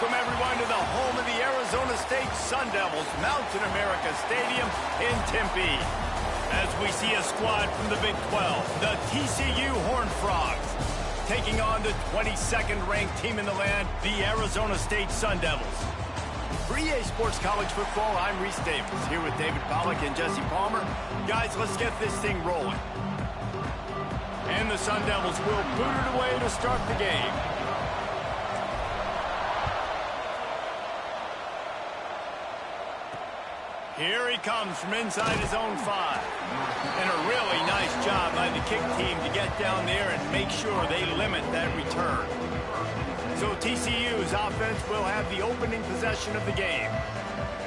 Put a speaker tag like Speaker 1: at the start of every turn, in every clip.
Speaker 1: welcome everyone to the home of the Arizona State Sun Devils, Mountain America Stadium in Tempe. As we see a squad from the Big 12, the TCU Horned Frogs, taking on the 22nd ranked team in the land, the Arizona State Sun Devils. For EA Sports College Football, I'm Reese Davis, here with David Pollack and Jesse Palmer. Guys, let's get this thing rolling. And the Sun Devils will boot it away to start the game. Here he comes from inside his own 5. And a really nice job by the kick team to get down there and make sure they limit that return. So TCU's offense will have the opening possession of the game.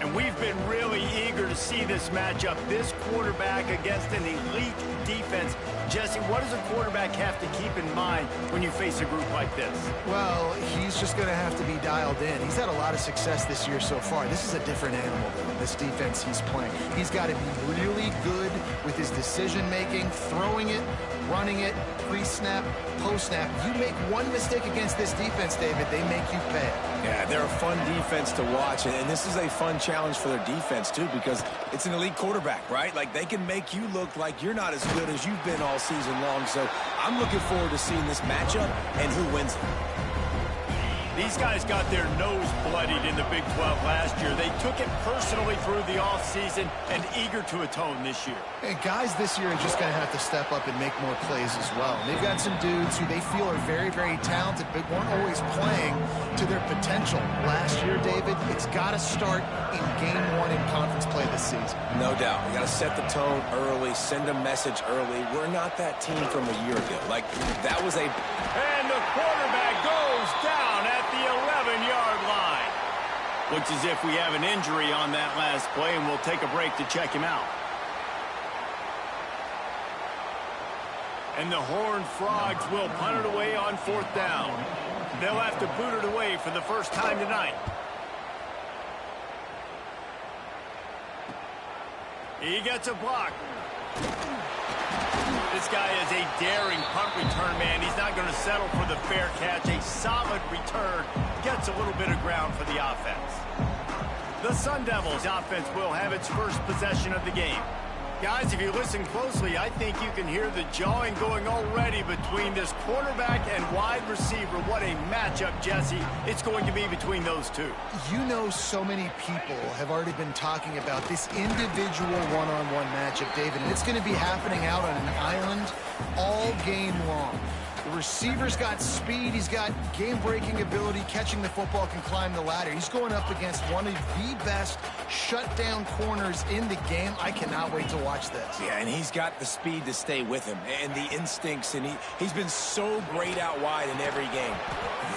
Speaker 1: And we've been really eager to see this matchup, this quarterback against an elite defense. Jesse, what does a quarterback have to keep in mind when you face a group like this?
Speaker 2: Well, he's just going to have to be dialed in. He's had a lot of success this year so far. This is a different animal than this defense he's playing. He's got to be really good with his decision-making, throwing it, running it, pre-snap, post-snap. You make one mistake against this defense, David, they make you pay.
Speaker 3: Yeah, they're a fun defense to watch, and this is a fun challenge for their defense, too, because it's an elite quarterback, right? Like, they can make you look like you're not as good as you've been all season long, so I'm looking forward to seeing this matchup and who wins it.
Speaker 1: These guys got their nose bloodied in the Big 12 last year. They took it personally through the offseason and eager to atone this year.
Speaker 2: And guys this year are just going to have to step up and make more plays as well. And they've got some dudes who they feel are very, very talented, but weren't always playing to their potential. Last year, David, it's got to start in Game 1 in conference play this season.
Speaker 3: No doubt. We got to set the tone early, send a message early. We're not that team from a year ago. Like, that was a...
Speaker 1: And the quarterback goes down at the 11-yard line. Looks as if we have an injury on that last play, and we'll take a break to check him out. And the Horned Frogs will punt it away on 4th down. They'll have to boot it away for the first time tonight. He gets a block. This guy is a daring punt return man. He's not going to settle for the fair catch. A solid return gets a little bit of ground for the offense. The Sun Devils offense will have its first possession of the game. Guys, if you listen closely, I think you can hear the jawing going already between this quarterback and wide receiver. What a matchup, Jesse, it's going to be between those two.
Speaker 2: You know, so many people have already been talking about this individual one-on-one matchup, David, and it's going to be happening out on an island all game long. The receiver's got speed, he's got game-breaking ability, catching the football, can climb the ladder. He's going up against one of the best shutdown corners in the game. I cannot wait to watch this.
Speaker 3: Yeah, and he's got the speed to stay with him and the instincts, and he's been so great out wide in every game.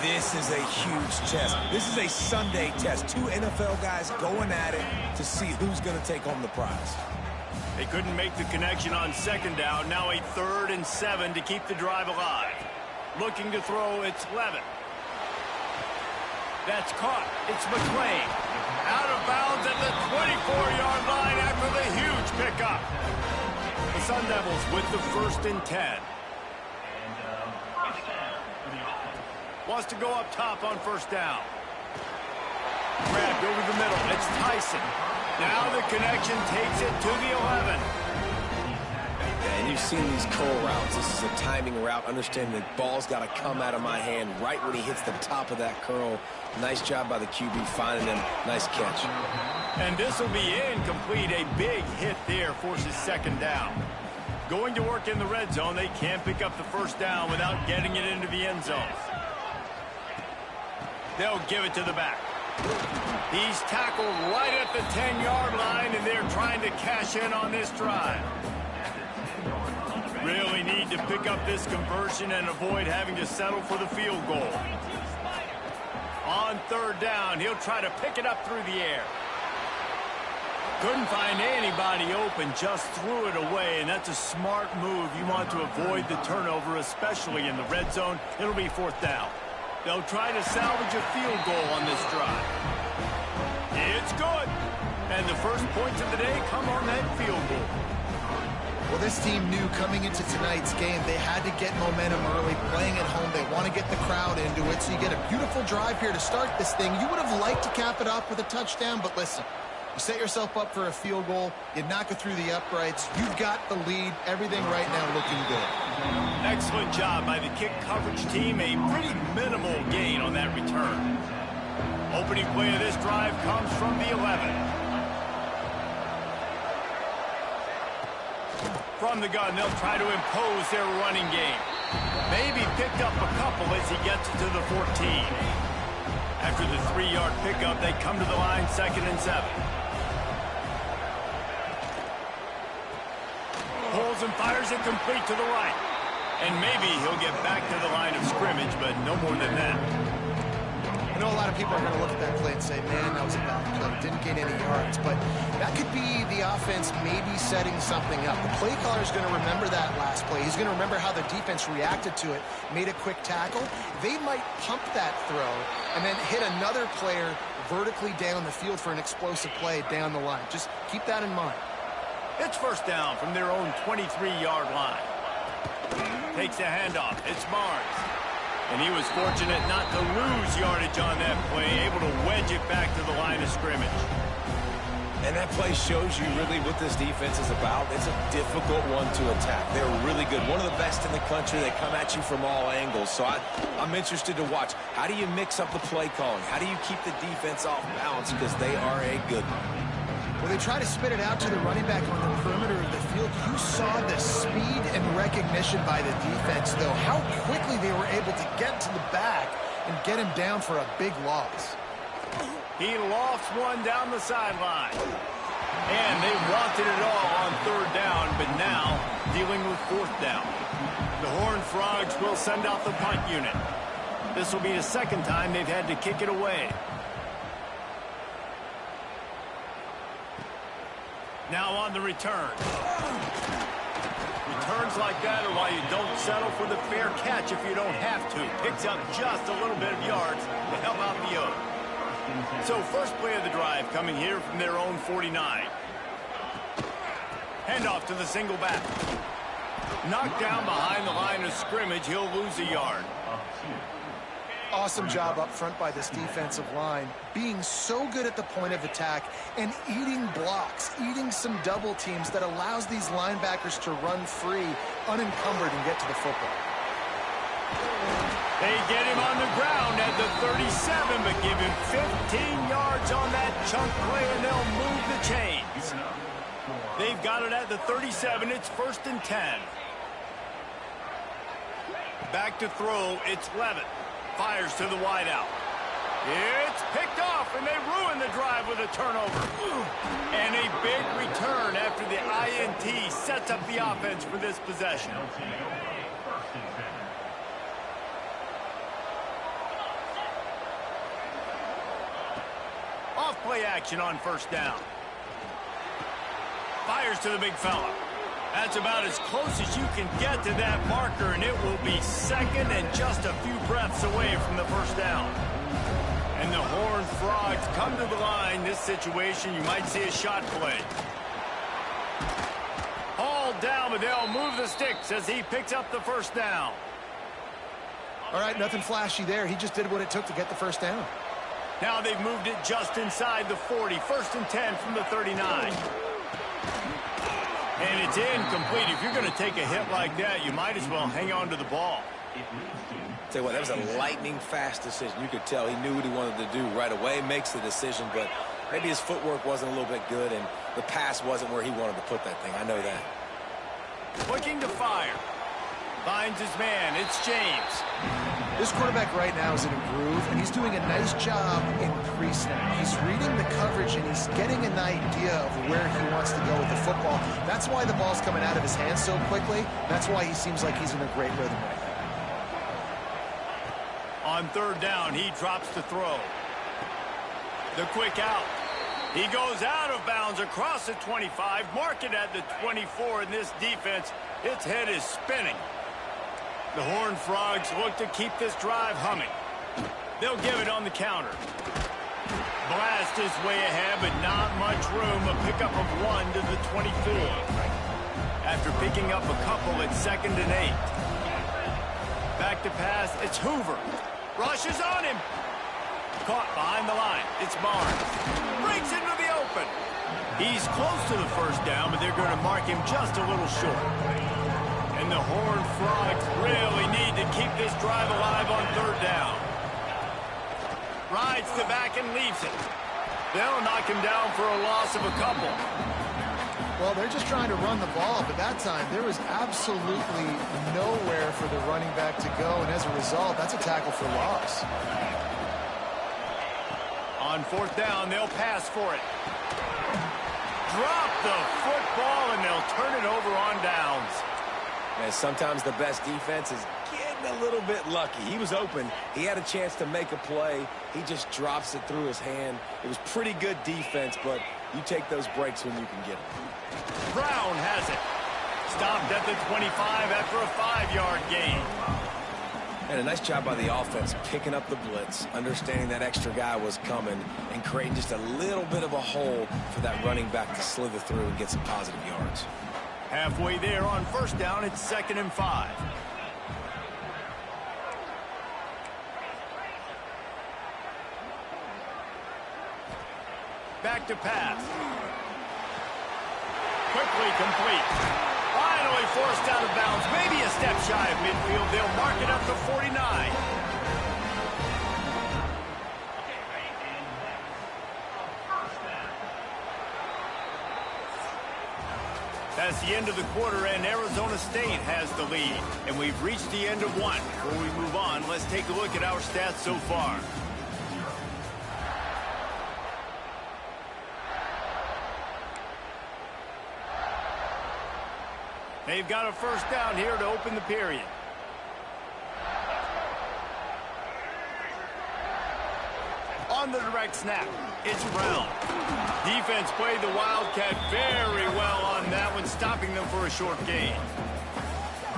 Speaker 3: This is a huge test. This is a Sunday test. Two NFL guys going at it to see who's going to take home the prize.
Speaker 1: They couldn't make the connection on 2nd down. Now a 3rd and 7 to keep the drive alive. Looking to throw, it's Levin. That's caught. It's McClain. Out of bounds at the 24-yard line after the huge pickup. The Sun Devils with the 1st and 10. Wants to go up top on 1st down. Grabbed over the middle. It's Tyson. Now the connection takes it to the 11.
Speaker 3: And you've seen these curl routes. This is a timing route. Understand the ball's got to come out of my hand right when he hits the top of that curl. Nice job by the QB finding him. Nice catch.
Speaker 1: And this will be incomplete. A big hit there forces 2nd down. Going to work in the red zone. They can't pick up the 1st down without getting it into the end zone. They'll give it to the back. He's tackled right at the 10-yard line, and they're trying to cash in on this drive. Really need to pick up this conversion and avoid having to settle for the field goal. On 3rd down, he'll try to pick it up through the air. Couldn't find anybody open, just threw it away, and that's a smart move. You want to avoid the turnover, especially in the red zone. It'll be 4th down. They'll try to salvage a field goal on this drive. It's good. And the first points of the day come on that field goal.
Speaker 2: Well, this team knew coming into tonight's game they had to get momentum early, playing at home. They want to get the crowd into it, so you get a beautiful drive here to start this thing. You would have liked to cap it off with a touchdown, but listen, you set yourself up for a field goal, you knock it through the uprights, you've got the lead, everything right now looking good.
Speaker 1: Excellent job by the kick coverage team, a pretty minimal gain on that return. Opening play of this drive comes from the 11. From the gun, they'll try to impose their running game. Maybe picked up a couple as he gets to the 14. After the 3-yard pickup, they come to the line, 2nd and 7. Pulls and fires it complete to the right. And maybe he'll get back to the line of scrimmage, but no more than that.
Speaker 2: I know a lot of people are going to look at that play and say, man, that was a bad play. Didn't gain any yards. But that could be the offense maybe setting something up. The play caller is going to remember that last play. He's going to remember how the defense reacted to it, made a quick tackle. They might pump that throw and then hit another player vertically down the field for an explosive play down the line. Just keep that in mind.
Speaker 1: It's first down from their own 23-yard line. Takes the handoff. It's Barnes. And he was fortunate not to lose yardage on that play, able to wedge it back to the line of scrimmage.
Speaker 3: And that play shows you really what this defense is about. It's a difficult one to attack. They're really good. One of the best in the country. They come at you from all angles. So I'm interested to watch. How do you mix up the play calling? How do you keep the defense off balance? Because they are a good one.
Speaker 2: Well, they try to spit it out to the running back on the perimeter of the field. You saw the speed and recognition by the defense, though. How quickly they were able to get to the back and get him down for a big loss.
Speaker 1: He lofts one down the sideline. And they wanted it all on 3rd down, but now dealing with 4th down. The Horned Frogs will send out the punt unit. This will be the 2nd time they've had to kick it away. Now on the return. Returns like that are why you don't settle for the fair catch if you don't have to. Picks up just a little bit of yards to help out the other. So first play of the drive coming here from their own 49. Handoff to the single back. Knocked down behind the line of scrimmage. He'll lose a yard.
Speaker 2: Awesome job up front by this defensive line, being so good at the point of attack and eating blocks, eating some double teams that allows these linebackers to run free, unencumbered, and get to the football.
Speaker 1: They get him on the ground at the 37, but give him 15 yards on that chunk play, and they'll move the chains. They've got it at the 37. It's 1st and 10. Back to throw. It's Levitt. Fires to the wideout. It's picked off, and they ruin the drive with a turnover. And a big return after the INT sets up the offense for this possession. Off play action on 1st down. Fires to the big fella. That's about as close as you can get to that marker, and it will be 2nd and just a few breaths away from the 1st down. And the Horned Frogs come to the line. This situation, you might see a shot play. Hauled down, but they'll move the sticks as he picks up the 1st down.
Speaker 2: All right, nothing flashy there. He just did what it took to get the 1st down.
Speaker 1: Now they've moved it just inside the 40. 1st and 10 from the 39. And it's incomplete. If you're going to take a hit like that, you might as well hang on to the ball.
Speaker 3: Tell you what, that was a lightning-fast decision. You could tell he knew what he wanted to do right away, makes the decision, but maybe his footwork wasn't a little bit good, and the pass wasn't where he wanted to put that thing. I know that.
Speaker 1: Looking to fire. Finds his man. It's James.
Speaker 2: This quarterback right now is in a groove, and he's doing a nice job in pre-snap. He's reading the coverage, and he's getting an idea of where he wants to go with the football. That's why the ball's coming out of his hands so quickly. That's why he seems like he's in a great rhythm right now.
Speaker 1: On 3rd down, he drops to throw. The quick out. He goes out of bounds across the 25, mark it at the 24, and this defense, its head is spinning. The Horned Frogs look to keep this drive humming. They'll give it on the counter. Blast his way ahead, but not much room. A pickup of 1 to the 24. after picking up a couple at 2nd and 8. Back to pass, it's Hoover. Rushes on him. Caught behind the line. It's Barnes. Breaks into the open. He's close to the first down, but they're going to mark him just a little short. And the Horned Frogs really need to keep this drive alive on 3rd down. Rides to back and leaves it. They'll knock him down for a loss of a couple.
Speaker 2: Well, they're just trying to run the ball, but that time there was absolutely nowhere for the running back to go, and as a result, that's a tackle for loss.
Speaker 1: On 4th down, they'll pass for it. Drop the football, and they'll turn it over on downs.
Speaker 3: Man, sometimes the best defense is getting a little bit lucky. He was open. He had a chance to make a play. He just drops it through his hand. It was pretty good defense, but you take those breaks when you can get them.
Speaker 1: Brown has it. Stopped at the 25 after a 5-yard gain.
Speaker 3: And a nice job by the offense picking up the blitz, understanding that extra guy was coming, and creating just a little bit of a hole for that running back to slither through and get some positive yards.
Speaker 1: Halfway there on 1st down, it's 2nd and 5. Back to pass. Quickly complete. Finally forced out of bounds. Maybe a step shy of midfield. They'll mark it up to 49. That's the end of the quarter, and Arizona State has the lead. And we've reached the end of one. Before we move on, let's take a look at our stats so far. They've got a 1st down here to open the period. On the direct snap, it's Brown. Defense played the Wildcat very well on that one, stopping them for a short gain.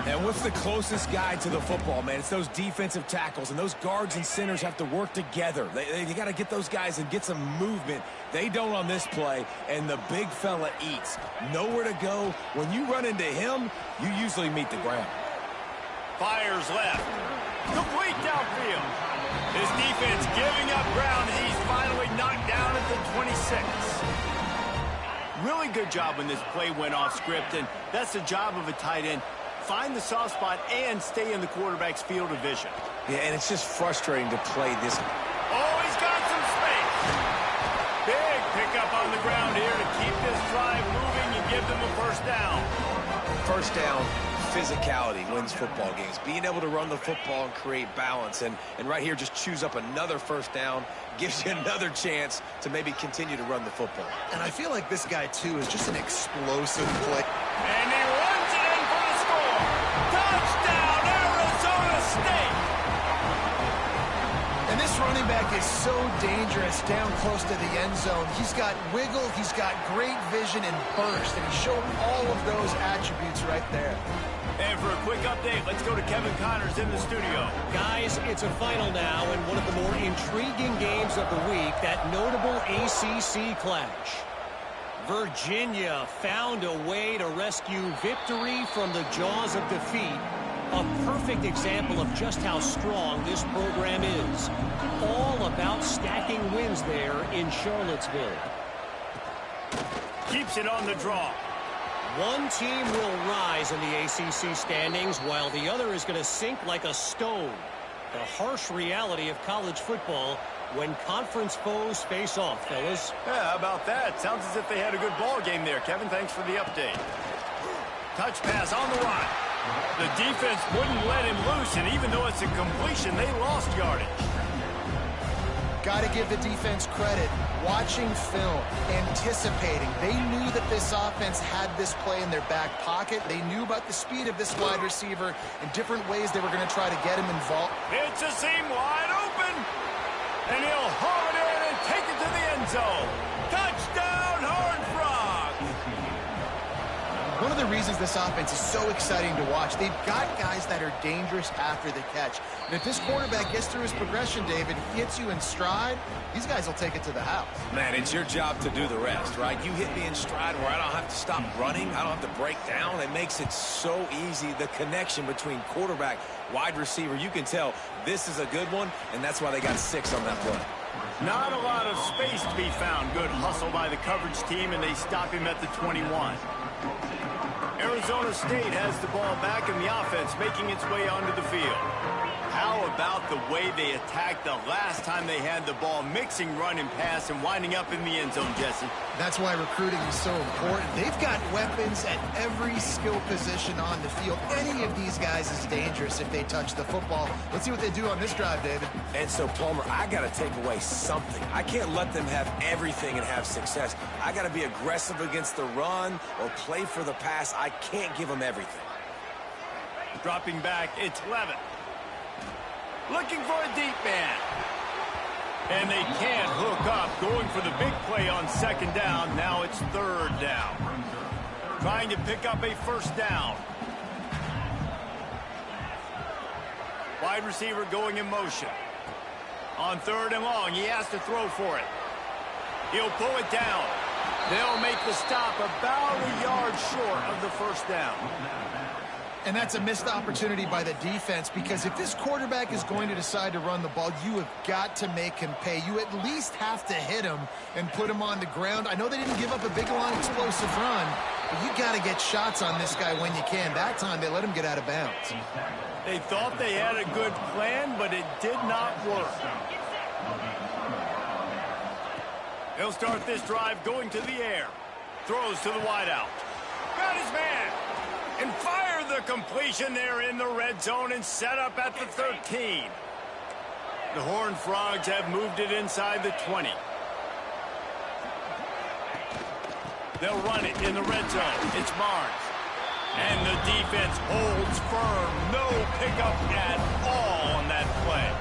Speaker 3: And what's the closest guy to the football, man? It's those defensive tackles, and those guards and centers have to work together. They got to get those guys and get some movement. They don't on this play, and the big fella eats. Nowhere to go. When you run into him, you usually meet the ground. Fires left.
Speaker 1: Complete downfield. His defense giving up ground as he's finally knocked down at the 26. Really good job when this play went off script, and that's the job of a tight end. Find the soft spot and stay in the quarterback's field of vision.
Speaker 3: Yeah, and it's just frustrating to play this.
Speaker 1: Oh, he's got some space. Big pickup on the ground here to keep this drive moving and give them a 1st down.
Speaker 3: 1st down, physicality wins football games. Being able to run the football and create balance. And right here, just choose up another 1st down. Gives you another chance to maybe continue to run the football.
Speaker 2: And I feel like this guy, too, is just an explosive play.
Speaker 1: And he runs it in for the score. Touchdown, Arizona State.
Speaker 2: And this running back is so dangerous down close to the end zone. He's got wiggle, he's got great vision and burst, and he showed all of those attributes right there.
Speaker 1: And for a quick update, let's go to Kevin Connors in the studio.
Speaker 4: Guys, it's a final now in one of the more intriguing games of the week, that notable ACC clash. Virginia found a way to rescue victory from the jaws of defeat. A perfect example of just how strong this program is. All about stacking wins there in Charlottesville.
Speaker 1: Keeps it on the draw.
Speaker 4: One team will rise in the ACC standings while the other is going to sink like a stone. The harsh reality of college football when conference foes face off, fellas.
Speaker 1: Yeah, how about that? Sounds as if they had a good ball game there. Kevin, thanks for the update. Touch pass on the run. The defense wouldn't let him loose, and even though it's a completion, they lost yardage.
Speaker 2: Got to give the defense credit. Watching film, anticipating. They knew that this offense had this play in their back pocket. They knew about the speed of this wide receiver and different ways they were going to try to get him involved.
Speaker 1: It's a seam wide open, and he'll haul it in and take it to the end zone. Touchdown, Horned Frogs!
Speaker 2: One of the reasons this offense is so exciting to watch. They've got guys that are dangerous after the catch. And if this quarterback gets through his progression, David, hits you in stride, these guys will take it to the house.
Speaker 3: Man, it's your job to do the rest, right? You hit me in stride where I don't have to stop running. I don't have to break down. It makes it so easy. The connection between quarterback, wide receiver, you can tell this is a good one, and that's why they got 6 on that play.
Speaker 1: Not a lot of space to be found. Good hustle by the coverage team, and they stop him at the 21. Arizona State has the ball back in the offense, making its way onto the field. How about the way they attacked the last time they had the ball, mixing run and pass and winding up in the end zone, Jesse?
Speaker 2: That's why recruiting is so important. They've got weapons at every skill position on the field. Any of these guys is dangerous if they touch the football. Let's see what they do on this drive, David.
Speaker 3: And so, Palmer, I got to take away something. I can't let them have everything and have success. I got to be aggressive against the run or play for the pass. I can't give them everything.
Speaker 1: Dropping back, it's Levitt. Looking for a deep man. And they can't hook up. Going for the big play on second down. Now it's third down. Trying to pick up a first down. Wide receiver going in motion. On third and long, he has to throw for it. He'll pull it down. They'll make the stop about a yard short of the first down.
Speaker 2: And that's a missed opportunity by the defense, because if this quarterback is going to decide to run the ball, you have got to make him pay. You at least have to hit him and put him on the ground. I know they didn't give up a big line explosive run, but you got to get shots on this guy when you can. That time they let him get out of bounds.
Speaker 1: They thought they had a good plan, but it did not work. He'll start this drive going to the air. Throws to the wideout. Got his man. And fire the completion there in the red zone and set up at the 13. The Horned Frogs have moved it inside the 20. They'll run it in the red zone. It's Barnes. And the defense holds firm. No pickup at all on that play.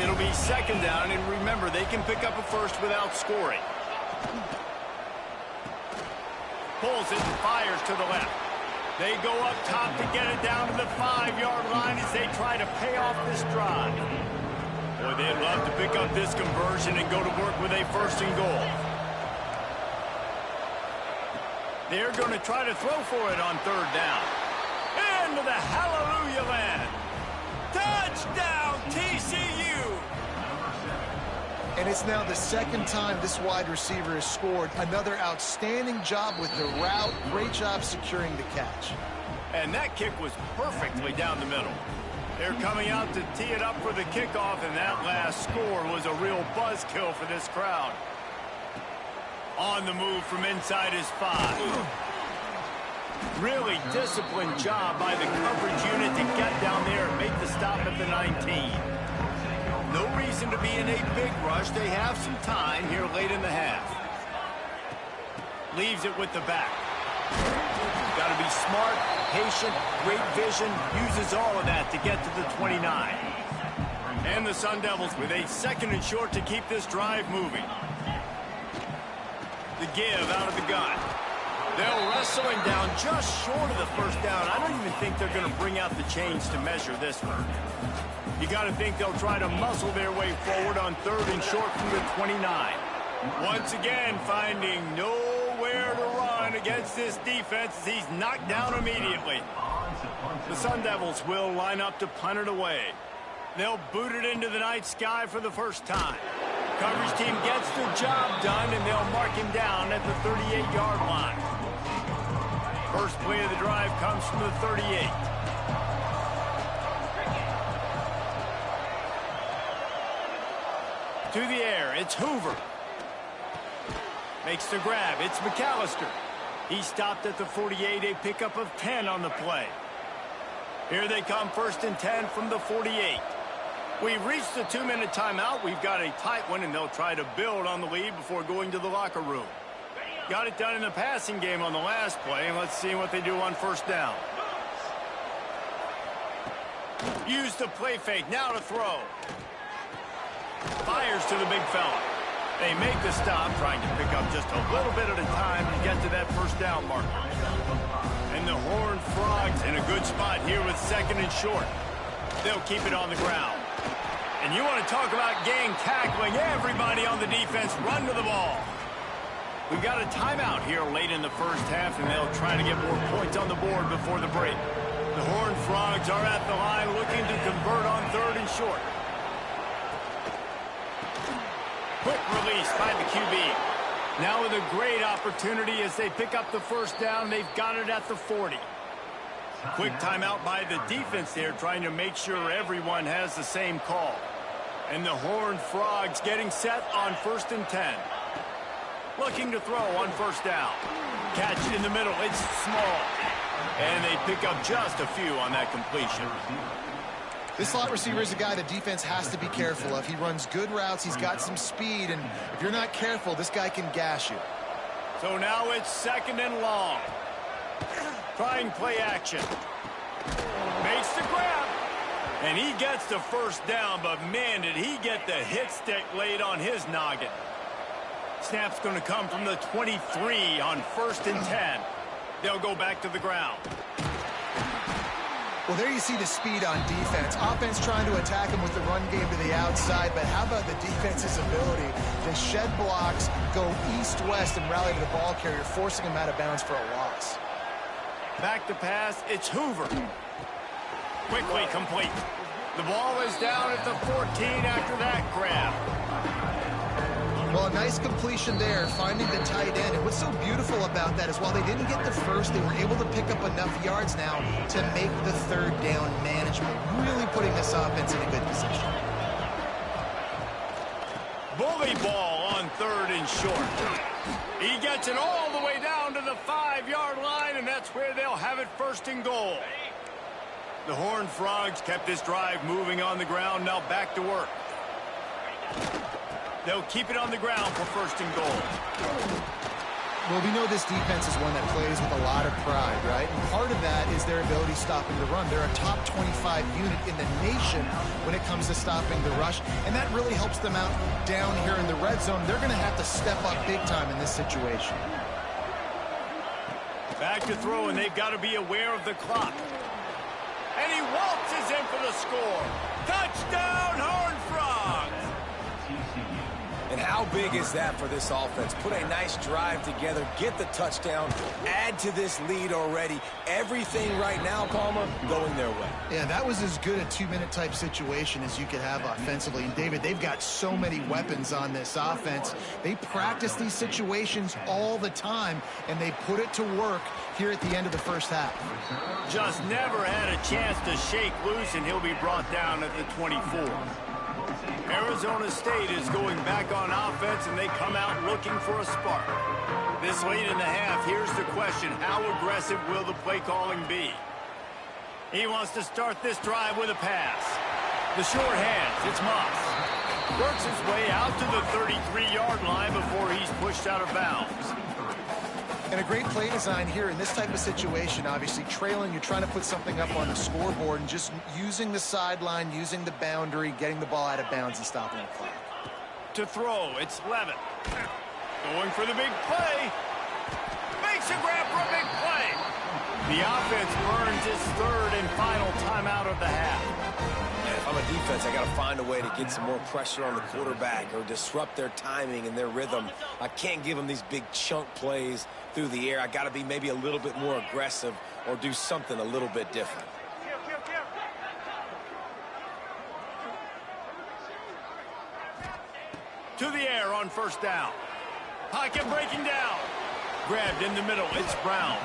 Speaker 1: It'll be second down, and remember, they can pick up a first without scoring. Pulls it and fires to the left. They go up top to get it down to the 5-yard line as they try to pay off this drive. Boy, they'd love to pick up this conversion and go to work with a first and goal. They're going to try to throw for it on third down. Into the hallelujah land. Touchdown, TCU!
Speaker 2: And it's now the second time this wide receiver has scored. Another outstanding job with the route. Great job securing the catch.
Speaker 1: And that kick was perfectly down the middle. They're coming out to tee it up for the kickoff, and that last score was a real buzzkill for this crowd. On the move from inside his 5. Really disciplined job by the coverage unit to get down there and make the stop at the 19. No reason to be in a big rush. They have some time here late in the half. Leaves it with the back. Got to be smart, patient, great vision. Uses all of that to get to the 29. And the Sun Devils with a second and short to keep this drive moving. The give out of the gun. They'll wrestle him down just short of the first down. I don't even think they're going to bring out the chains to measure this one. You got to think they'll try to muscle their way forward on third and short from the 29. Once again, finding nowhere to run against this defense as he's knocked down immediately. The Sun Devils will line up to punt it away. They'll boot it into the night sky for the first time. Coverage team gets the job done, and they'll mark him down at the 38-yard line. First play of the drive comes from the 38. To the air, it's Hoover. Makes the grab, it's McAllister. He stopped at the 48, a pickup of 10 on the play. Here they come, first and 10 from the 48. We've reached the 2-minute timeout. We've got a tight one, and they'll try to build on the lead before going to the locker room. Got it done in the passing game on the last play, and let's see what they do on first down. Use the play fake, now to throw. Fires to the big fella. They make the stop, trying to pick up just a little bit at a time to get to that first down marker. And the Horned Frogs in a good spot here with second and short. They'll keep it on the ground. And you want to talk about gang tackling. Everybody on the defense run to the ball. We've got a timeout here late in the first half, and they'll try to get more points on the board before the break. The Horned Frogs are at the line looking to convert on third and short. Quick release by the QB. Now with a great opportunity as they pick up the first down. They've got it at the 40. Quick timeout by the defense there, trying to make sure everyone has the same call. And the Horned Frogs getting set on 1st and 10. Looking to throw on first down. Catch in the middle. It's small. And they pick up just a few on that completion.
Speaker 2: This slot receiver is a guy the defense has to be careful of. He runs good routes. He's got some speed. And if you're not careful, this guy can gash you.
Speaker 1: So now it's second and long. Trying play action. Makes the grab. And he gets the first down, but man, did he get the hit stick laid on his noggin. Snap's going to come from the 23 on 1st and 10. They'll go back to the ground.
Speaker 2: Well, there you see the speed on defense. Offense trying to attack him with the run game to the outside, but how about the defense's ability to shed blocks, go east-west, and rally to the ball carrier, forcing him out of bounds for a loss.
Speaker 1: Back to pass, it's Hoover. Quickly complete. The ball is down at the 14 after that grab.
Speaker 2: Well, a nice completion there, finding the tight end. And what's so beautiful about that is while they didn't get the first, they were able to pick up enough yards now to make the third down manageable, really putting this offense in a good position.
Speaker 1: Bully ball on third and short. He gets it all the way down to the 5-yard line, and that's where they'll have it 1st and goal. The Horned Frogs kept this drive moving on the ground, now back to work. They'll keep it on the ground for 1st and goal.
Speaker 2: Well, we know this defense is one that plays with a lot of pride, right? And part of that is their ability stopping the run. They're a top 25 unit in the nation when it comes to stopping the rush, and that really helps them out down here in the red zone. They're going to have to step up big time in this situation.
Speaker 1: Back to throw, and they've got to be aware of the clock. And he waltzes in for the score. Touchdown, Horned Frogs!
Speaker 3: And how big is that for this offense? Put a nice drive together, get the touchdown, add to this lead already. Everything right now, Palmer, going their way.
Speaker 2: Yeah, that was as good a 2-minute type situation as you could have offensively. And David, they've got so many weapons on this offense. They practice these situations all the time, and they put it to work here at the end of the first half.
Speaker 1: Just never had a chance to shake loose, and he'll be brought down at the 24. Arizona State is going back on offense, and they come out looking for a spark. This late in the half, here's the question: how aggressive will the play calling be? He wants to start this drive with a pass. The short hands, it's Moss. Works his way out to the 33-yard line before he's pushed out of bounds.
Speaker 2: And a great play design here in this type of situation. Obviously, trailing, you're trying to put something up on the scoreboard, and just using the sideline, using the boundary, getting the ball out of bounds and stopping the clock.
Speaker 1: To throw, it's Levin. Going for the big play. Makes a grab for a big play. The offense burns its third and final timeout of the half.
Speaker 3: And if I'm a defense, I got to find a way to get some more pressure on the quarterback or disrupt their timing and their rhythm. I can't give them these big chunk plays through the air. I got to be maybe a little bit more aggressive or do something a little bit different.
Speaker 1: To the air on first down. Pocket breaking down. Grabbed in the middle. It's Brown.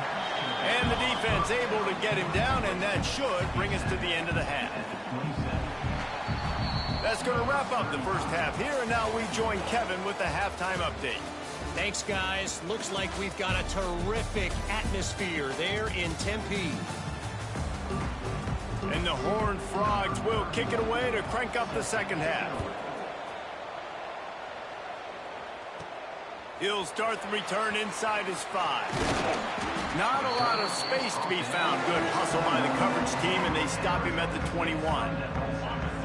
Speaker 1: And the defense able to get him down, and that should bring us to the end of the half. That's going to wrap up the first half here, and now we join Kevin with the halftime update.
Speaker 4: Thanks, guys. Looks like we've got a terrific atmosphere there in Tempe.
Speaker 1: And the Horned Frogs will kick it away to crank up the second half. He'll start the return inside his 5. Not a lot of space to be found. Good hustle by the coverage team, and they stop him at the 21.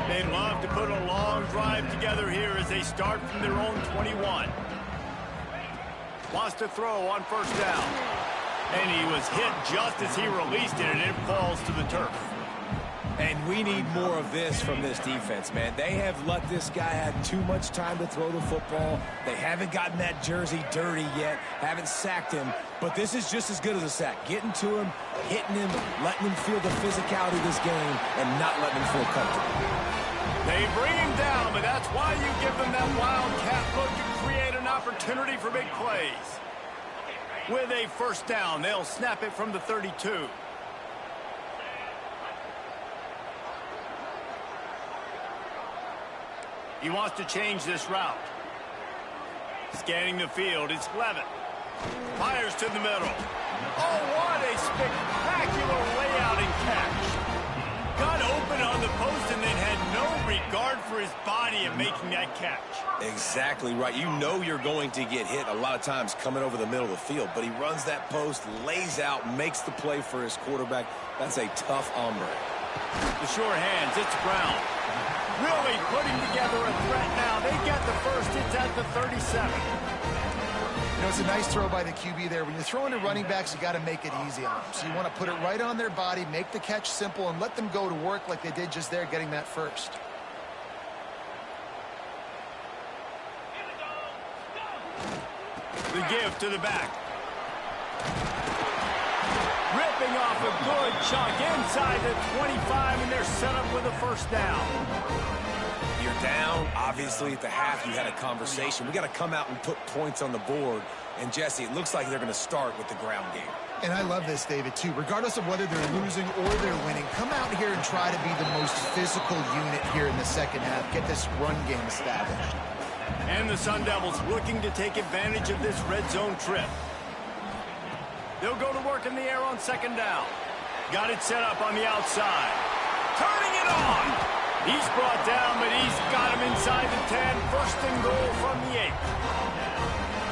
Speaker 1: They'd love to put a long drive together here as they start from their own 21. Wants to throw on first down. And he was hit just as he released it, and it falls to the turf.
Speaker 3: And we need more of this from this defense, man. They have let this guy have too much time to throw the football. They haven't gotten that jersey dirty yet, haven't sacked him. But this is just as good as a sack. Getting to him, hitting him, letting him feel the physicality of this game, and not letting him feel comfortable.
Speaker 1: They bring him down, but that's why you give them that wildcat look to create an opportunity for big plays. With a first down, they'll snap it from the 32. He wants to change this route. Scanning the field, it's Levitt. Fires to the middle. Oh, what a spectacular layout and catch. Got open on the post and then had no regard for his body in making that catch.
Speaker 3: Exactly right. You know you're going to get hit a lot of times coming over the middle of the field, but he runs that post, lays out, makes the play for his quarterback. That's a tough hombre.
Speaker 1: The sure hands, it's Brown. Really putting together a threat now. They get the first. It's at the 37.
Speaker 2: You know, it's a nice throw by the QB there. When you're throwing to running backs, you got to make it easy on them. So you want to put it right on their body, make the catch simple, and let them go to work like they did just there, getting that first.
Speaker 1: The give to the back. Ripping off a good chunk inside the 25, and they're set up with a first down.
Speaker 3: You're down. Obviously, at the half, you had a conversation. We got to come out and put points on the board. And, Jesse, it looks like they're going to start with the ground game.
Speaker 2: And I love this, David, too. Regardless of whether they're losing or they're winning, come out here and try to be the most physical unit here in the second half. Get this run game established.
Speaker 1: And the Sun Devils looking to take advantage of this red zone trip. They'll go to work in the air on second down. Got it set up on the outside. Turning it on. He's brought down, but he's got him inside the 10. First and goal from the 8.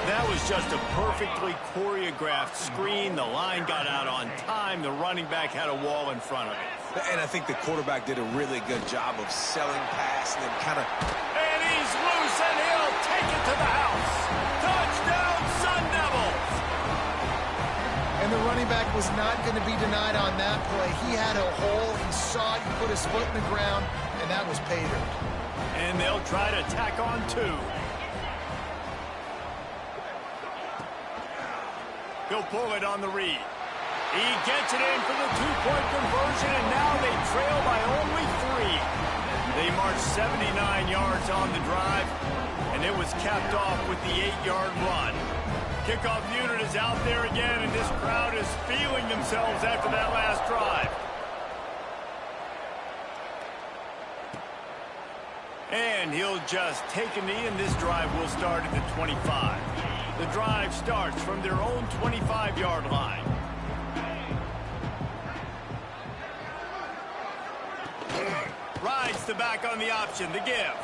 Speaker 1: That was just a perfectly choreographed screen. The line got out on time. The running back had a wall in front of it.
Speaker 3: And I think the quarterback did a really good job of selling pass and then kind of...
Speaker 1: And he's loose, and he'll take it to the house. Touchdown, Sun Devils!
Speaker 2: And the running back was not going to be denied on that play. He had a hole. He saw it. He put his foot in the ground, and that was pay dirt.
Speaker 1: And they'll try to tack on 2. He'll pull it on the read. He gets it in for the 2-point conversion, and now they trail by only 3. They march 79 yards on the drive, and it was capped off with the 8-yard run. Kickoff unit is out there again, and this crowd is feeling themselves after that last drive. And he'll just take a knee, and this drive will start at the 25. The drive starts from their own 25-yard line. Rides the back on the option, the give.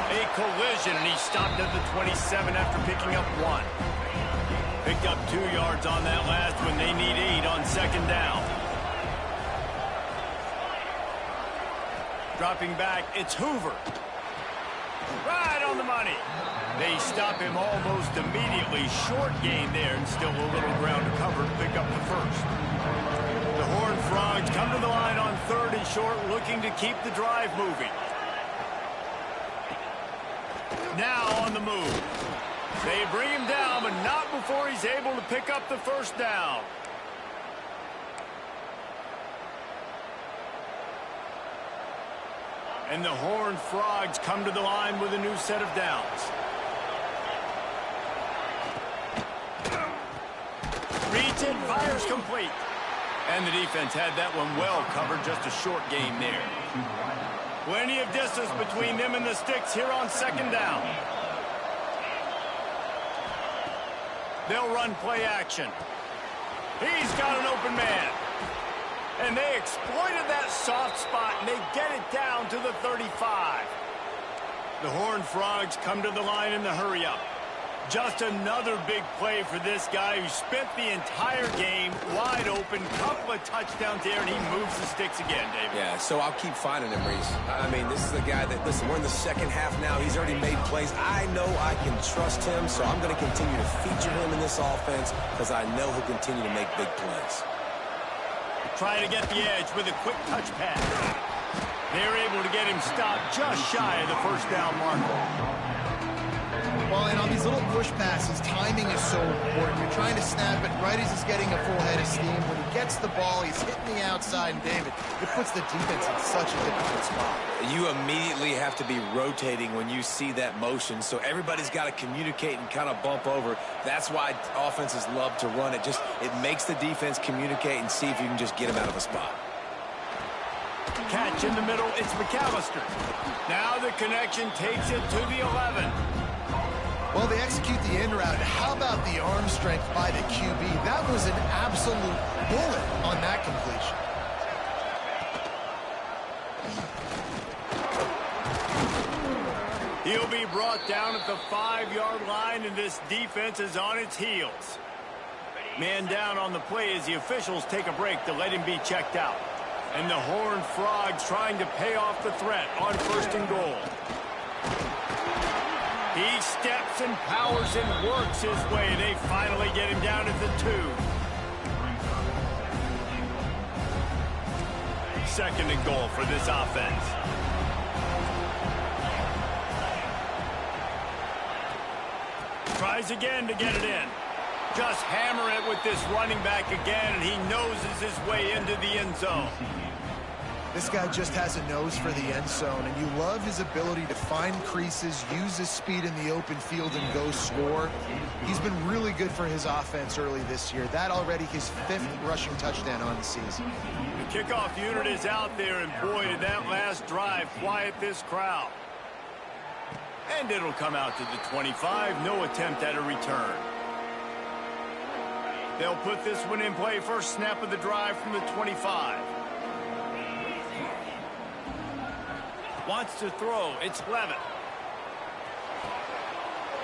Speaker 1: A collision, and he stopped at the 27 after picking up 1. Picked up 2 yards on that last one. They need 8 on second down. Dropping back, it's Hoover. Right on the money. They stop him almost immediately. Short gain there, and still a little ground to cover to pick up the first. The Horned Frogs come to the line on 3rd and short, looking to keep the drive moving. Now on the move. They bring him down, but not before he's able to pick up the first down. And the Horned Frogs come to the line with a new set of downs. Reads it, fires complete. And the defense had that one well covered, just a short gain there. Plenty of distance between them and the sticks here on second down. They'll run play action. He's got an open man. And they exploited that soft spot, and they get it down to the 35. The Horned Frogs come to the line in the hurry-up. Just another big play for this guy who spent the entire game wide open. Couple of touchdowns there, and he moves the sticks again, David.
Speaker 3: Yeah, so I'll keep finding him, Reese. I mean, this is a guy that, listen, we're in the second half now. He's already made plays. I know I can trust him, so I'm going to continue to feature him in this offense because I know he'll continue to make big plays.
Speaker 1: Trying to get the edge with a quick touch pass. They're able to get him stopped just shy of the first down marker.
Speaker 2: Well, and on these little push passes, timing is so important. You're trying to snap it right as he's getting a full head of steam. When he gets the ball, he's hitting the outside, and David, it puts the defense in such a difficult spot.
Speaker 3: You immediately have to be rotating when you see that motion, so everybody's got to communicate and kind of bump over. That's why offenses love to run it. It makes the defense communicate and see if you can just get him out of a spot.
Speaker 1: Catch in the middle, it's McAllister. Now the connection takes it to the 11.
Speaker 2: Well, they execute the end route. How about the arm strength by the QB? That was an absolute bullet on that completion.
Speaker 1: He'll be brought down at the 5-yard line, and this defense is on its heels. Man down on the play as the officials take a break to let him be checked out. And the Horned Frogs trying to pay off the threat on 1st and goal. He steps and powers and works his way. They finally get him down at the 2. 2nd and goal for this offense. Tries again to get it in. Just hammer it with this running back again, and he noses his way into the end zone.
Speaker 2: This guy just has a nose for the end zone, and you love his ability to find creases, use his speed in the open field, and go score. He's been really good for his offense early this year. That already his 5th rushing touchdown on the season.
Speaker 1: The kickoff unit is out there, and boy, did that last drive quiet this crowd. And it'll come out to the 25. No attempt at a return. They'll put this one in play. First snap of the drive from the 25. Wants to throw. It's Levitt.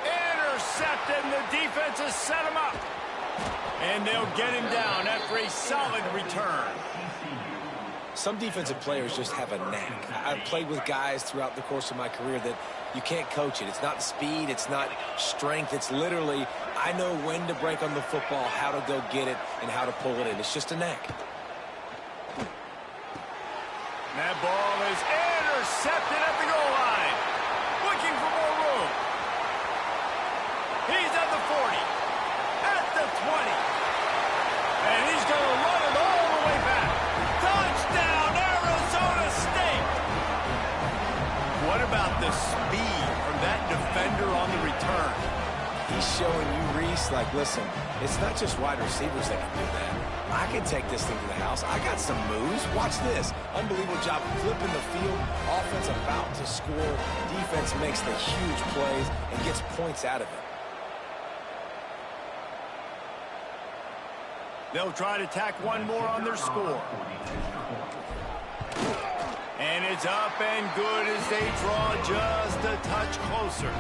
Speaker 1: Intercepted, and the defense has set him up. And they'll get him down after a solid return.
Speaker 3: Some defensive players just have a knack. I've played with guys throughout the course of my career that you can't coach it. It's not speed. It's not strength. It's literally, I know when to break on the football, how to go get it, and how to pull it in. It's just a knack.
Speaker 1: That ball is intercepted at the goal line. Looking for more room. He's at the 40. At the 20. And he's going to run it all the way back. Touchdown, Arizona State. What about the speed from that defender on the return?
Speaker 3: He's showing you, Reese, like, listen, it's not just wide receivers that can do that. I can take this thing to the house. I got some moves. Watch this. Unbelievable job flipping the field. Offense about to score. Defense makes the huge plays and gets points out of it.
Speaker 1: They'll try to tack one more on their score. And it's up and good as they draw just a touch closer.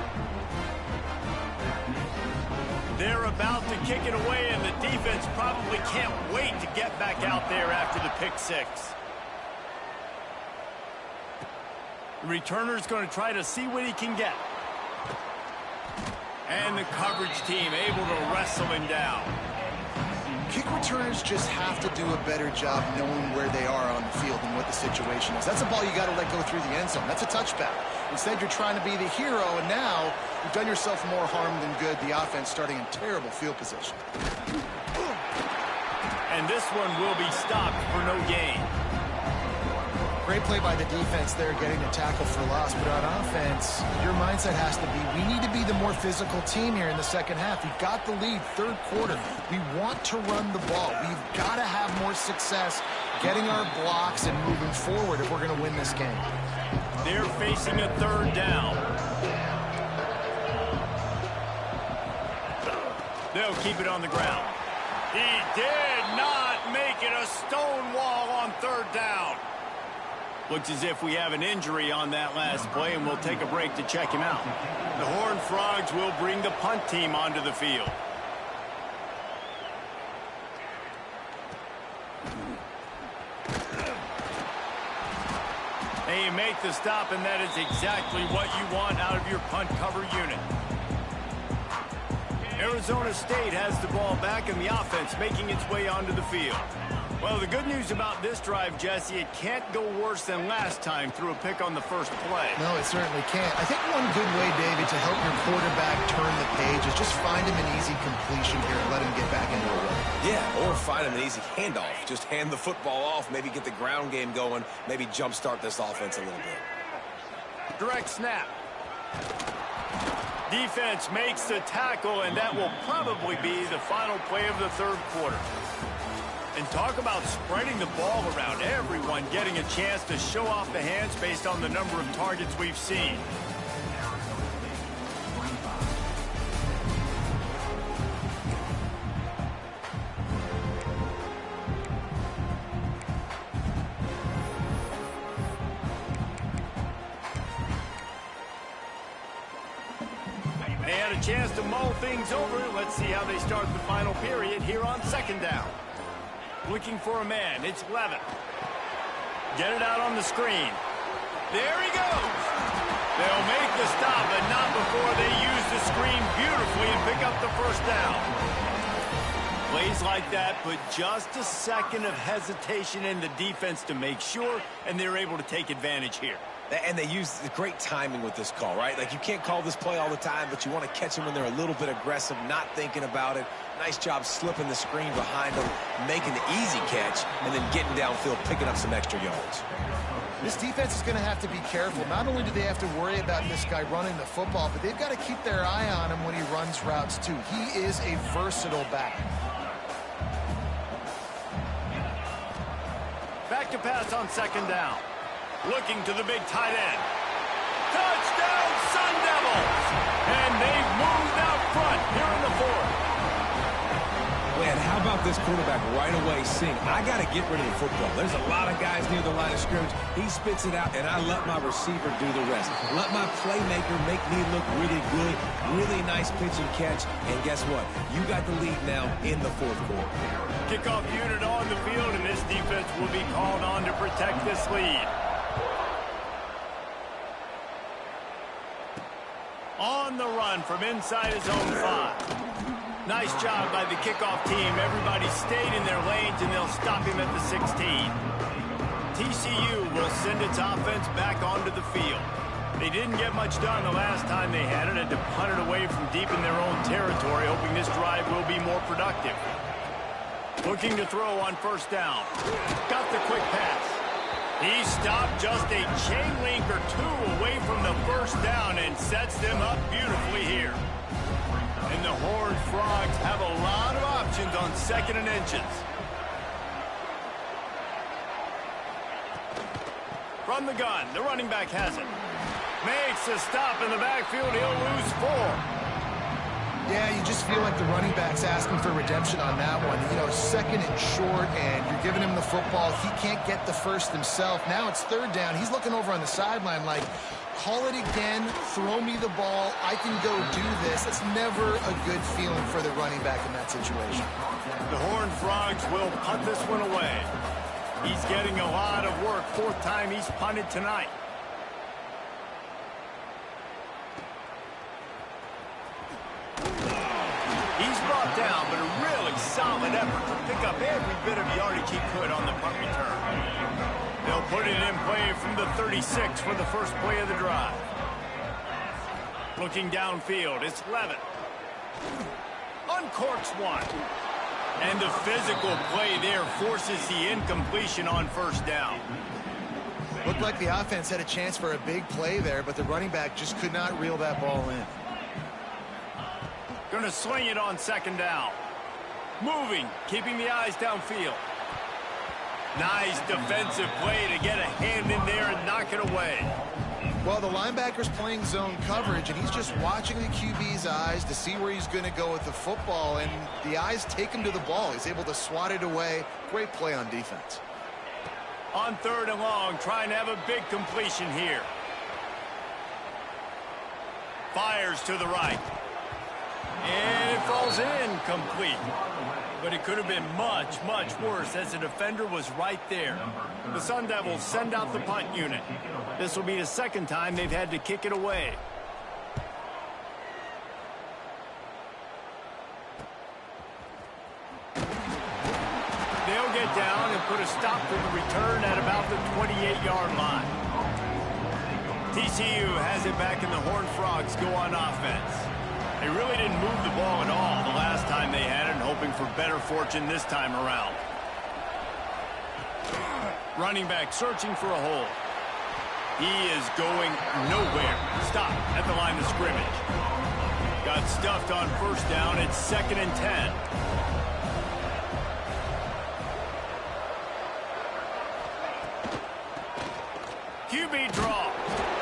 Speaker 1: They're about to kick it away, and the defense probably can't wait to get back out there after the pick 6. The returner's going to try to see what he can get. And the coverage team able to wrestle him down.
Speaker 2: Kick returners just have to do a better job knowing where they are on the field and what the situation is. That's a ball you got to let go through the end zone. That's a touchback. Instead, you're trying to be the hero, and now you've done yourself more harm than good. The offense starting in terrible field position.
Speaker 1: And this one will be stopped for no gain.
Speaker 2: Great play by the defense there, getting the tackle for loss. But on offense, your mindset has to be, we need to be the more physical team here in the second half. We've got the lead, 3rd quarter. We want to run the ball. We've got to have more success getting our blocks and moving forward if we're going to win this game.
Speaker 1: They're facing a 3rd down. They'll keep it on the ground. He did not make it. A stone wall on 3rd down. Looks as if we have an injury on that last play, and we'll take a break to check him out. The Horned Frogs will bring the punt team onto the field. They make the stop, and that is exactly what you want out of your punt cover unit. Arizona State has the ball back, and the offense making its way onto the field. Well, the good news about this drive, Jesse, it can't go worse than last time through a pick on the first play.
Speaker 2: No, it certainly can't. I think one good way, David, to help your quarterback turn the page is just find him an easy completion here and let him get back into a run.
Speaker 3: Yeah, or find him an easy handoff. Just hand the football off, maybe get the ground game going, maybe jumpstart this offense a little bit.
Speaker 1: Direct snap. Defense makes the tackle, and that will probably be the final play of the third quarter. And talk about spreading the ball around, everyone getting a chance to show off the hands based on the number of targets we've seen. They had a chance to mull things over. Let's see how they start the final period here on second down. Looking for a man. It's Levin. Get it out on the screen. There he goes. They'll make the stop, but not before they use the screen beautifully and pick up the first down. Plays like that put just a second of hesitation in the defense to make sure, and they're able to take advantage here.
Speaker 3: And they use the great timing with this call, right? Like, you can't call this play all the time, but you want to catch them when they're a little bit aggressive, not thinking about it. Nice job slipping the screen behind them, making the easy catch, and then getting downfield, picking up some extra yards.
Speaker 2: This defense is going to have to be careful. Not only do they have to worry about this guy running the football, but they've got to keep their eye on him when he runs routes, too. He is a versatile back.
Speaker 1: Back to pass on second down. Looking to the big tight end. Touchdown, Sun Devils! And they've moved out front here in the fourth.
Speaker 3: Man, how about this quarterback right away seeing, I got to get rid of the football. There's a lot of guys near the line of scrimmage. He spits it out, and I let my receiver do the rest. Let my playmaker make me look really good. Really nice pitch and catch. And guess what? You got the lead now in the fourth quarter.
Speaker 1: Kickoff unit on the field, and this defense will be called on to protect this lead. On the run from inside his own 5. Nice job by the kickoff team. Everybody stayed in their lanes, and they'll stop him at the 16. TCU will send its offense back onto the field. They didn't get much done the last time they had it, and to punt it away from deep in their own territory, hoping this drive will be more productive. Looking to throw on first down. Got the quick pass. He stopped just a chain link or two away from the first down and sets them up beautifully here. And the Horned Frogs have a lot of options on second and inches. From the gun, the running back has it. Makes a stop in the backfield. He'll lose 4.
Speaker 2: Yeah, you just feel like the running back's asking for redemption on that one. You know, second and short, and you're giving him the football. He can't get the first himself. Now it's third down. He's looking over on the sideline like, call it again, throw me the ball, I can go do this. It's never a good feeling for the running back in that situation.
Speaker 1: The Horned Frogs will punt this one away. He's getting a lot of work. 4th time he's punted tonight. He's brought down, but a really solid effort to pick up every bit of yardage he could on the punt return. They'll put it in play from the 36 for the first play of the drive. Looking downfield, it's Levin. Uncorks one. And the physical play there forces the incompletion on first down.
Speaker 2: Looked like the offense had a chance for a big play there, but the running back just could not reel that ball in.
Speaker 1: Going to sling it on second down. Moving, keeping the eyes downfield. Nice defensive play to get a hand in there and knock it away.
Speaker 2: Well, the linebacker's playing zone coverage, and he's just watching the QB's eyes to see where he's going to go with the football, and the eyes take him to the ball. He's able to swat it away. Great play on defense.
Speaker 1: On 3rd and long, trying to have a big completion here. Fires to the right. And it falls incomplete. But it could have been much, much worse as the defender was right there. The Sun Devils send out the punt unit. This will be the second time they've had to kick it away. They'll get down and put a stop to the return at about the 28-yard line. TCU has it back, and the Horned Frogs go on offense. They really didn't move the ball at all the last time they had it, and hoping for better fortune this time around. Running back searching for a hole. He is going nowhere. Stop at the line of scrimmage. Got stuffed on 1st down. It's 2nd and 10. QB draw.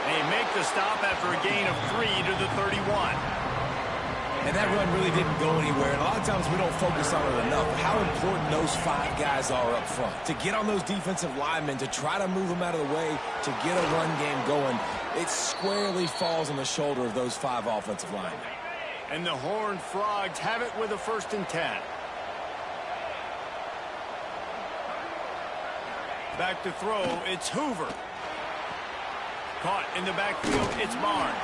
Speaker 1: They make the stop after a gain of 3 to the 31.
Speaker 3: And that run really didn't go anywhere. And a lot of times we don't focus on it enough. How important those 5 guys are up front. To get on those defensive linemen, to try to move them out of the way, to get a run game going, it squarely falls on the shoulder of those 5 offensive linemen.
Speaker 1: And the Horned Frogs have it with a 1st and 10. Back to throw, it's Hoover. Caught in the backfield, it's Barnes.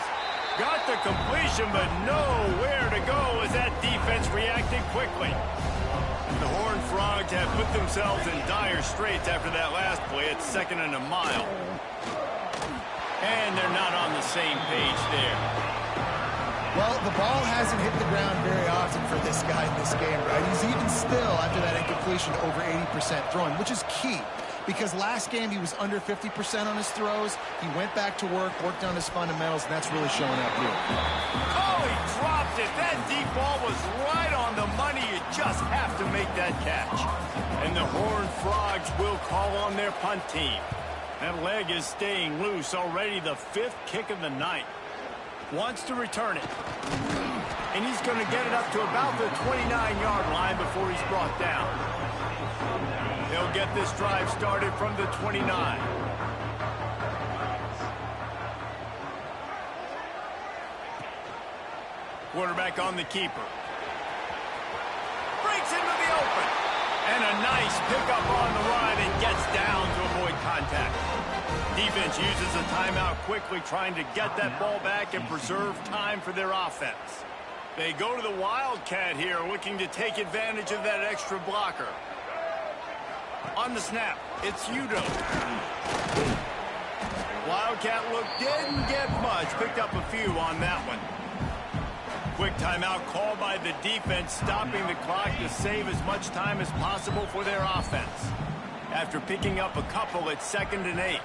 Speaker 1: Got the completion, but nowhere to go as that defense reacted quickly. The Horned Frogs have put themselves in dire straits after that last play. It's 2nd and a mile. And they're not on the same page there.
Speaker 2: Well, the ball hasn't hit the ground very often for this guy in this game, right? He's even still, after that incompletion, over 80% throwing, which is key. Because last game he was under 50% on his throws. He went back to work, worked on his fundamentals, and that's really showing up here.
Speaker 1: Oh, he dropped it. That deep ball was right on the money. You just have to make that catch. And the Horned Frogs will call on their punt team. That leg is staying loose. Already the 5th kick of the night. Wants to return it. And he's going to get it up to about the 29-yard line before he's brought down. They'll get this drive started from the 29. Quarterback on the keeper. Breaks into the open. And a nice pickup on the run and gets down to avoid contact. Defense uses a timeout quickly, trying to get that ball back and preserve time for their offense. They go to the Wildcat here, looking to take advantage of that extra blocker. On the snap, it's Udo. Wildcat look didn't get much. Picked up a few on that one. Quick timeout called by the defense, stopping the clock to save as much time as possible for their offense. After picking up a couple, it's 2nd and 8.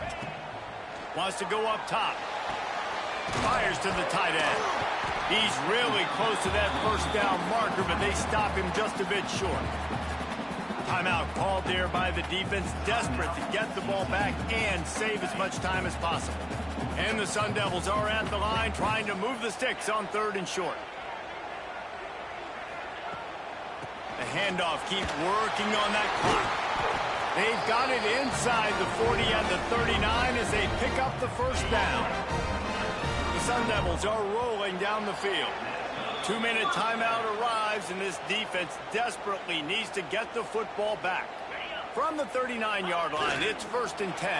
Speaker 1: Wants to go up top. Fires to the tight end. He's really close to that 1st down marker, but they stop him just a bit short. Timeout called there by the defense, desperate to get the ball back and save as much time as possible. And the Sun Devils are at the line trying to move the sticks on 3rd and short. The handoff keeps working on that clock. They've got it inside the 40 and the 39 as they pick up the 1st down. The Sun Devils are rolling down the field. 2-minute timeout arrives, and this defense desperately needs to get the football back. From the 39-yard line, it's 1st and 10.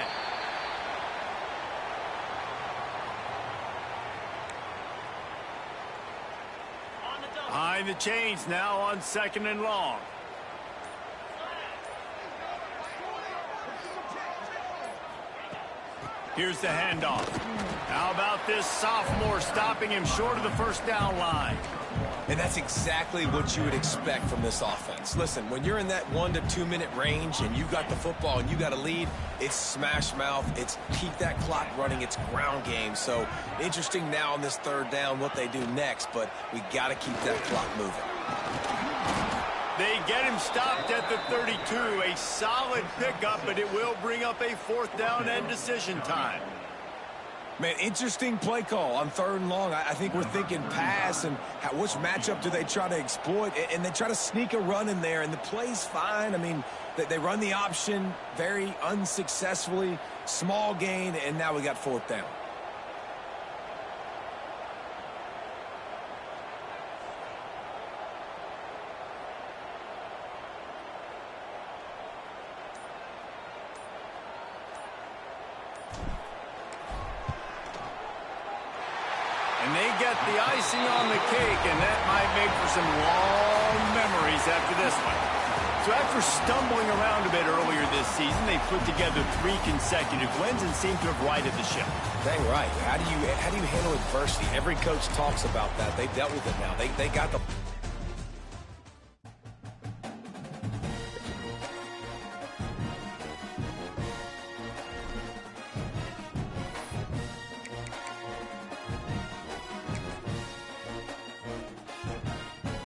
Speaker 1: Behind the chains now on 2nd and long. Here's the handoff. How about this sophomore stopping him short of the 1st down line?
Speaker 3: And that's exactly what you would expect from this offense. Listen, when you're in that 1 to 2 minute range and you've got the football and you got a lead, it's smash mouth, it's keep that clock running, it's ground game. So interesting now on this 3rd down what they do next, but we got to keep that clock moving.
Speaker 1: They get him stopped at the 32. A solid pickup, but it will bring up a 4th down and decision time.
Speaker 3: Man, interesting play call on 3rd and long. I think we're thinking pass and which matchup do they try to exploit, and they try to sneak a run in there, and the play's fine. I mean, they run the option very unsuccessfully, small gain, and now we got 4th down.
Speaker 1: And they get the icing on the cake, and that might make for some long memories after this one. So after stumbling around a bit earlier this season, they put together 3 consecutive wins and seem to have righted the ship.
Speaker 3: Dang right. How do you handle adversity? Every coach talks about that. They dealt with it now. They got the